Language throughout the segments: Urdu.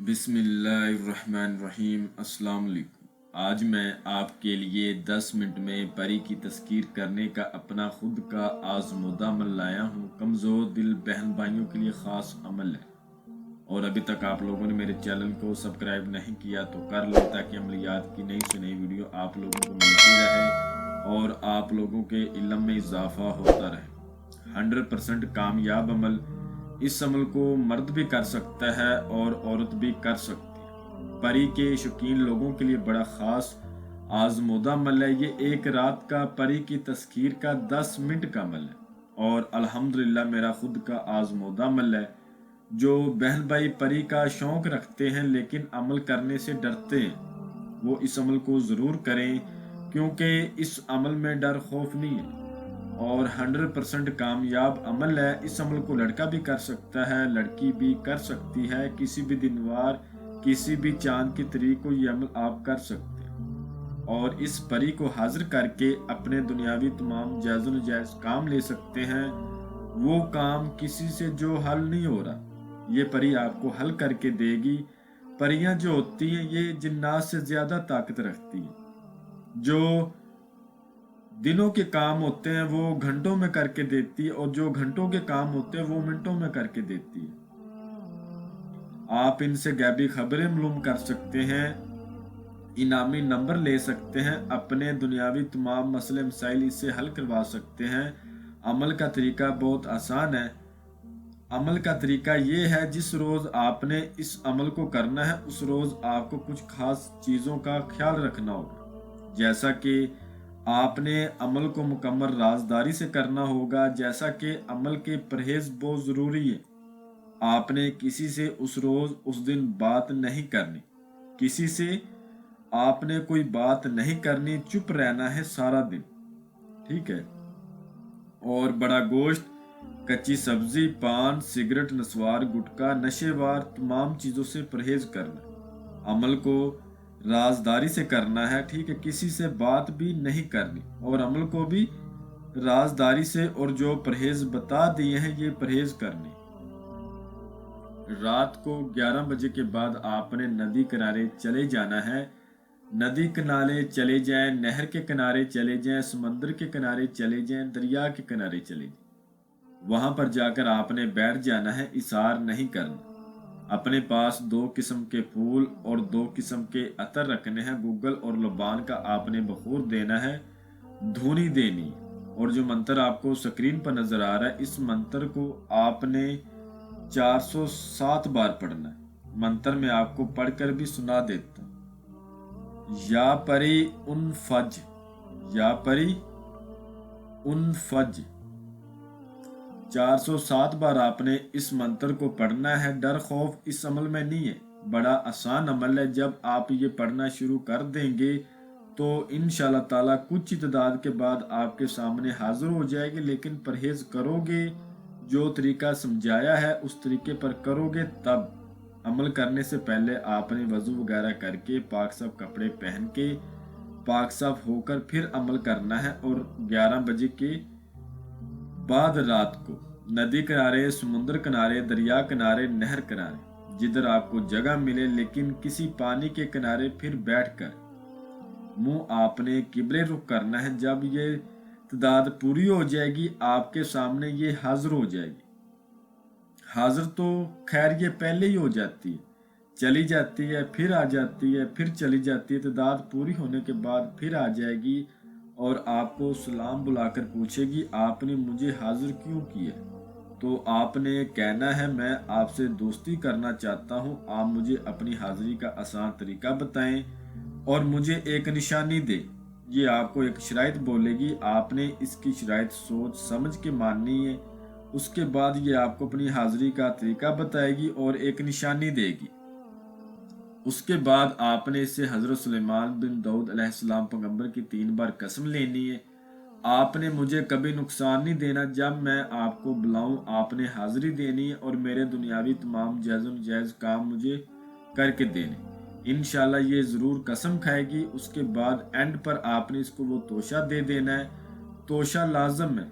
بسم اللہ الرحمن الرحیم۔ السلام علیکم۔ آج میں آپ کے لیے 10 منٹ میں پری کی تذکیر کرنے کا اپنا خود کا آزمودہ عمل لایا ہوں۔ کمزور دل بہن بھائیوں کے لیے خاص عمل ہے، اور ابھی تک آپ لوگوں نے میرے چینل کو سبسکرائب نہیں کیا تو کر لیں تاکہ عملیات کی نئی سے نئی ویڈیو آپ لوگوں کو ملتی رہے اور آپ لوگوں کے علم میں اضافہ ہوتا رہے۔ 100% کامیاب عمل، اس عمل کو مرد بھی کر سکتا ہے اور عورت بھی کر سکتی ہے۔ پری کے شوقین لوگوں کے لیے بڑا خاص آزمودہ عمل ہے۔ یہ ایک رات کا پری کی تذکیر کا 10 منٹ کا عمل ہے، اور الحمدللہ میرا خود کا آزمودہ عمل ہے۔ جو بہن بھائی پری کا شوق رکھتے ہیں لیکن عمل کرنے سے ڈرتے ہیں، وہ اس عمل کو ضرور کریں، کیونکہ اس عمل میں ڈر خوف نہیں ہے اور 100% کامیاب عمل ہے۔ اس عمل کو لڑکا بھی کر سکتا ہے، لڑکی بھی کر سکتی ہے۔ کسی بھی دنوار، کسی بھی چاند کی تاریخ کو یہ عمل آپ کر سکتے ہیں، اور اس پری کو حاضر کر کے اپنے دنیاوی تمام جائز و ناجائز کام لے سکتے ہیں۔ وہ کام کسی سے جو حل نہیں ہو رہا، یہ پری آپ کو حل کر کے دے گی۔ پریاں جو ہوتی ہیں یہ جنات سے زیادہ طاقت رکھتی ہیں۔ جو دنوں کے کام ہوتے ہیں وہ گھنٹوں میں کر کے دیتی ہے، اور جو گھنٹوں کے کام ہوتے ہیں وہ منٹوں میں کر کے دیتی ہے۔ آپ ان سے غیبی خبریں معلوم کر سکتے ہیں، انعامی نمبر لے سکتے ہیں، اپنے دنیاوی تمام مسئلے مسائل اس سے حل کروا سکتے ہیں۔ عمل کا طریقہ بہت آسان ہے۔ عمل کا طریقہ یہ ہے، جس روز آپ نے اس عمل کو کرنا ہے اس روز آپ کو کچھ خاص چیزوں کا خیال رکھنا ہوگا، جیسا کہ آپ نے عمل کو مکمل رازداری سے کرنا ہوگا، جیسا کہ عمل کے پرہیز بہت ضروری ہے۔ آپ نے کسی سے اس روز اس دن بات نہیں کرنی، کسی سے آپ نے کوئی بات نہیں کرنی، چپ رہنا ہے سارا دن، ٹھیک ہے؟ اور بڑا گوشت، کچی سبزی، پان، سگریٹ، نسوار، گٹکا، نشے وار تمام چیزوں سے پرہیز کرنا۔ عمل کو رازداری سے کرنا ہے، ٹھیک ہے؟ کسی سے بات بھی نہیں کرنی، اور عمل کو بھی رازداری سے، اور جو پرہیز بتا دیے ہیں یہ پرہیز کرنے۔ رات کو 11 بجے کے بعد آپ نے ندی کنارے چلے جانا ہے۔ ندی کنارے چلے جائیں، نہر کے کنارے چلے جائیں، سمندر کے کنارے چلے جائیں، دریا کے کنارے چلے جائیں۔ وہاں پر جا کر آپ نے بیٹھ جانا ہے، اثار نہیں کرنا۔ اپنے پاس 2 قسم کے پھول اور 2 قسم کے عطر رکھنے ہیں۔ گوگل اور لبان کا آپ نے بخور دینا ہے، دھونی دینی ہے۔ اور جو منتر آپ کو سکرین پر نظر آ رہا ہے، اس منتر کو آپ نے 407 بار پڑھنا ہے۔ منتر میں آپ کو پڑھ کر بھی سنا دیتا ہوں۔ یا پری ان فج، یا پری ان فج، 407 بار آپ نے اس منتر کو پڑھنا ہے۔ ڈر خوف اس عمل میں نہیں ہے، بڑا آسان عمل ہے۔ جب آپ یہ پڑھنا شروع کر دیں گے تو انشاءاللہ تعالیٰ کچھ ہی تعداد کے بعد آپ کے سامنے حاضر ہو جائے گی۔ لیکن پرہیز کرو گے، جو طریقہ سمجھایا ہے اس طریقے پر کرو گے، تب عمل کرنے سے پہلے آپ نے وضو وغیرہ کر کے پاک صاف کپڑے پہن کے پاک صاف ہو کر پھر عمل کرنا ہے۔ اور 11 بجے کے بعد رات کو ندی کنارے، سمندر کنارے، دریا کنارے، نہر کنارے، جدھر آپ کو جگہ ملے، لیکن کسی پانی کے کنارے پھر بیٹھ کر منہ آپ نے قبلے رخ کرنا ہے۔ جب یہ تعداد پوری ہو جائے گی آپ کے سامنے یہ حاضر ہو جائے گی۔ حاضر تو خیر یہ پہلے ہی ہو جاتی ہے، چلی جاتی ہے، پھر آ جاتی ہے، پھر چلی جاتی ہے۔ تعداد پوری ہونے کے بعد پھر آ جائے گی اور آپ کو سلام بلا کر پوچھے گی آپ نے مجھے حاضر کیوں کیا؟ تو آپ نے کہنا ہے میں آپ سے دوستی کرنا چاہتا ہوں، آپ مجھے اپنی حاضری کا آسان طریقہ بتائیں اور مجھے ایک نشانی دیں۔ یہ آپ کو ایک شرائط بولے گی، آپ نے اس کی شرائط سوچ سمجھ کے ماننی ہے۔ اس کے بعد یہ آپ کو اپنی حاضری کا طریقہ بتائے گی اور ایک نشانی دے گی۔ اس کے بعد آپ نے اس سے حضرت سلیمان بن داؤد علیہ السلام پیغمبر کی 3 بار قسم لینی ہے، آپ نے مجھے کبھی نقصان نہیں دینا، جب میں آپ کو بلاؤں آپ نے حاضری دینی ہے، اور میرے دنیاوی تمام جائز و ناجائز کام مجھے کر کے دینے۔ انشاءاللہ یہ ضرور قسم کھائے گی۔ اس کے بعد اینڈ پر آپ نے اس کو وہ توشہ دے دینا ہے۔ توشہ لازم ہے،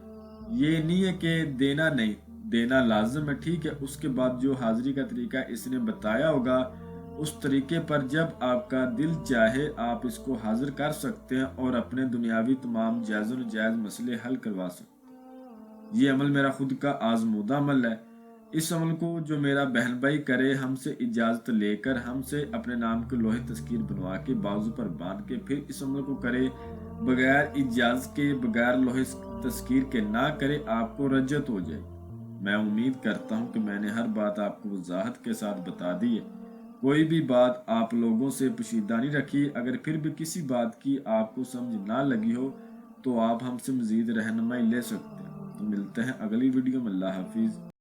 یہ نہیں ہے کہ دینا نہیں، دینا لازم ہے، ٹھیک ہے؟ اس کے بعد جو حاضری کا طریقہ اس نے بتایا ہوگا اس طریقے پر جب آپ کا دل چاہے آپ اس کو حاضر کر سکتے ہیں اور اپنے دنیاوی تمام جائز و ناجائز مسئلے حل کروا سکتے ہیں۔ یہ عمل میرا خود کا آزمودہ عمل ہے۔ اس عمل کو جو میرا بہن بھائی کرے، ہم سے اجازت لے کر، ہم سے اپنے نام کے لوہے تذکیر بنوا کے بازو پر باندھ کے پھر اس عمل کو کرے، بغیر اجازت کے، بغیر لوہے تذکیر کے نہ کرے، آپ کو رجعت ہو جائے۔ میں امید کرتا ہوں کہ میں نے ہر بات آپ کو وضاحت کے ساتھ بتا دی ہے۔ کوئی بھی بات آپ لوگوں سے پوشیدہ نہیں رکھی۔ اگر پھر بھی کسی بات کی آپ کو سمجھ نہ لگی ہو تو آپ ہم سے مزید رہنمائی لے سکتے ہیں۔ تو ملتے ہیں اگلی ویڈیو میں۔ اللہ حافظ۔